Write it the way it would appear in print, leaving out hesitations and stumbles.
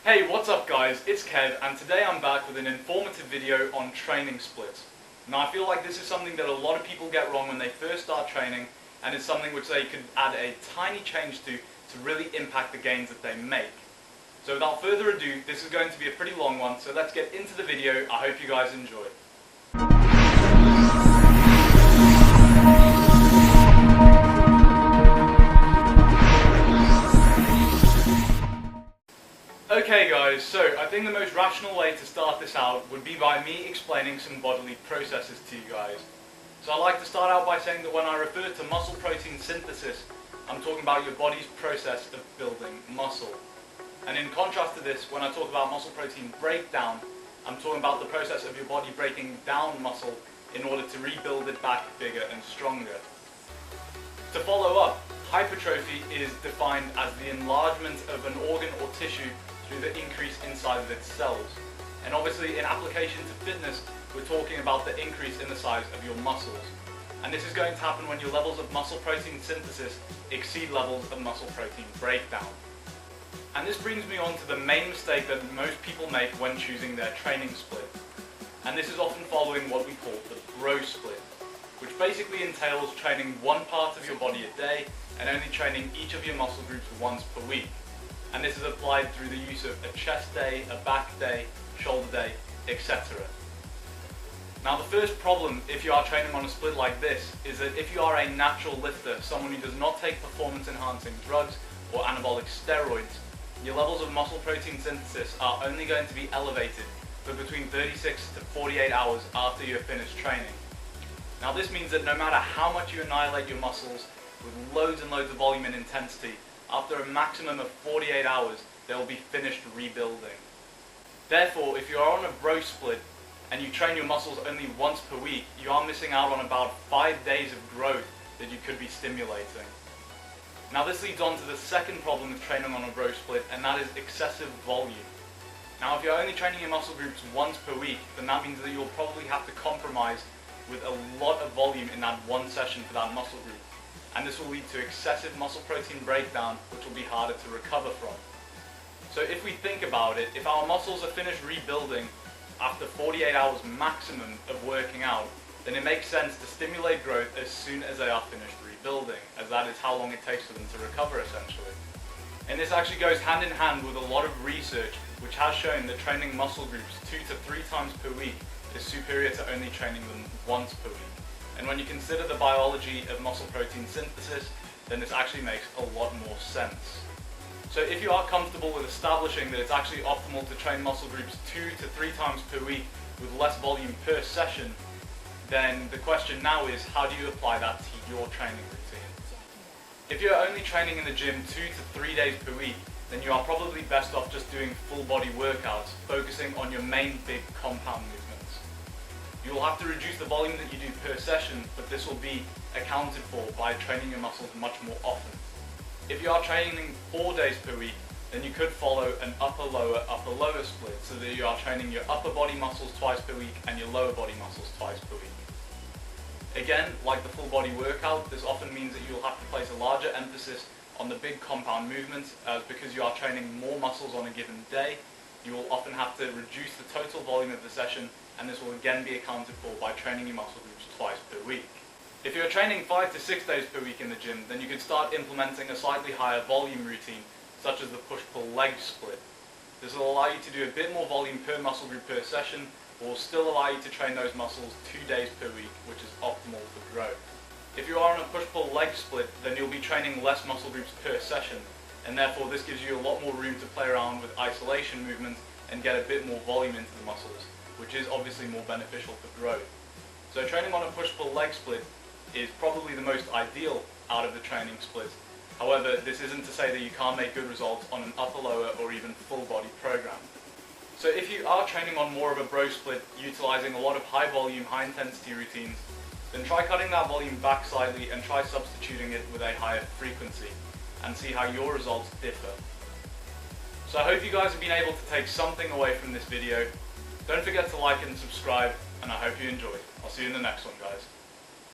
Hey, what's up guys? It's Kev, and today I'm back with an informative video on training splits. Now I feel like this is something that a lot of people get wrong when they first start training, and it's something which they could add a tiny change to really impact the gains that they make. So without further ado, this is going to be a pretty long one, so let's get into the video. I hope you guys enjoy. Okay guys, so I think the most rational way to start this out would be by me explaining some bodily processes to you guys. So I like to start out by saying that when I refer to muscle protein synthesis, I'm talking about your body's process of building muscle. And in contrast to this, when I talk about muscle protein breakdown, I'm talking about the process of your body breaking down muscle in order to rebuild it back bigger and stronger. To follow up, hypertrophy is defined as the enlargement of an organ or tissue through the increase inside of its cells. And obviously in application to fitness, we're talking about the increase in the size of your muscles. And this is going to happen when your levels of muscle protein synthesis exceed levels of muscle protein breakdown. And this brings me on to the main mistake that most people make when choosing their training split. And this is often following what we call the bro split, which basically entails training one part of your body a day and only training each of your muscle groups once per week. And this is applied through the use of a chest day, a back day, shoulder day, etc. Now the first problem if you are training on a split like this is that if you are a natural lifter, someone who does not take performance enhancing drugs or anabolic steroids, your levels of muscle protein synthesis are only going to be elevated for between 36 to 48 hours after you have finished training. Now this means that no matter how much you annihilate your muscles with loads and loads of volume and intensity, after a maximum of 48 hours, they will be finished rebuilding. Therefore, if you are on a bro split and you train your muscles only once per week, you are missing out on about 5 days of growth that you could be stimulating. Now this leads on to the second problem with training on a bro split, and that is excessive volume. Now if you're only training your muscle groups once per week, then that means that you'll probably have to compromise with a lot of volume in that one session for that muscle group. And this will lead to excessive muscle protein breakdown, which will be harder to recover from. So if we think about it, if our muscles are finished rebuilding after 48 hours maximum of working out, then it makes sense to stimulate growth as soon as they are finished rebuilding, as that is how long it takes for them to recover essentially. And this actually goes hand in hand with a lot of research which has shown that training muscle groups 2 to 3 times per week is superior to only training them once per week. And when you consider the biology of muscle protein synthesis, then this actually makes a lot more sense. So if you are comfortable with establishing that it's actually optimal to train muscle groups 2 to 3 times per week with less volume per session, then the question now is, how do you apply that to your training routine? If you're only training in the gym 2 to 3 days per week, then you are probably best off just doing full body workouts, focusing on your main big compound movements. You will have to reduce the volume that you do per session, but this will be accounted for by training your muscles much more often. If you are training 4 days per week, then you could follow an upper-lower split, so that you are training your upper body muscles twice per week and your lower body muscles twice per week. Again, like the full body workout, this often means that you'll have to place a larger emphasis on the big compound movements, because you are training more muscles on a given day. You will often have to reduce the total volume of the session, and this will again be accounted for by training your muscle groups twice per week. If you're training 5 to 6 days per week in the gym, then you could start implementing a slightly higher volume routine, such as the push-pull leg split. This will allow you to do a bit more volume per muscle group per session, but will still allow you to train those muscles 2 days per week, which is optimal for growth. If you are on a push-pull leg split, then you'll be training less muscle groups per session, and therefore this gives you a lot more room to play around with isolation movements and get a bit more volume into the muscles, which is obviously more beneficial for growth. So training on a push-pull leg split is probably the most ideal out of the training splits. However, this isn't to say that you can't make good results on an upper-lower or even full-body program. So if you are training on more of a bro split, utilizing a lot of high-volume, high-intensity routines, then try cutting that volume back slightly and try substituting it with a higher frequency, and see how your results differ. So I hope you guys have been able to take something away from this video. Don't forget to like and subscribe, and I hope you enjoyed. I'll see you in the next one, guys.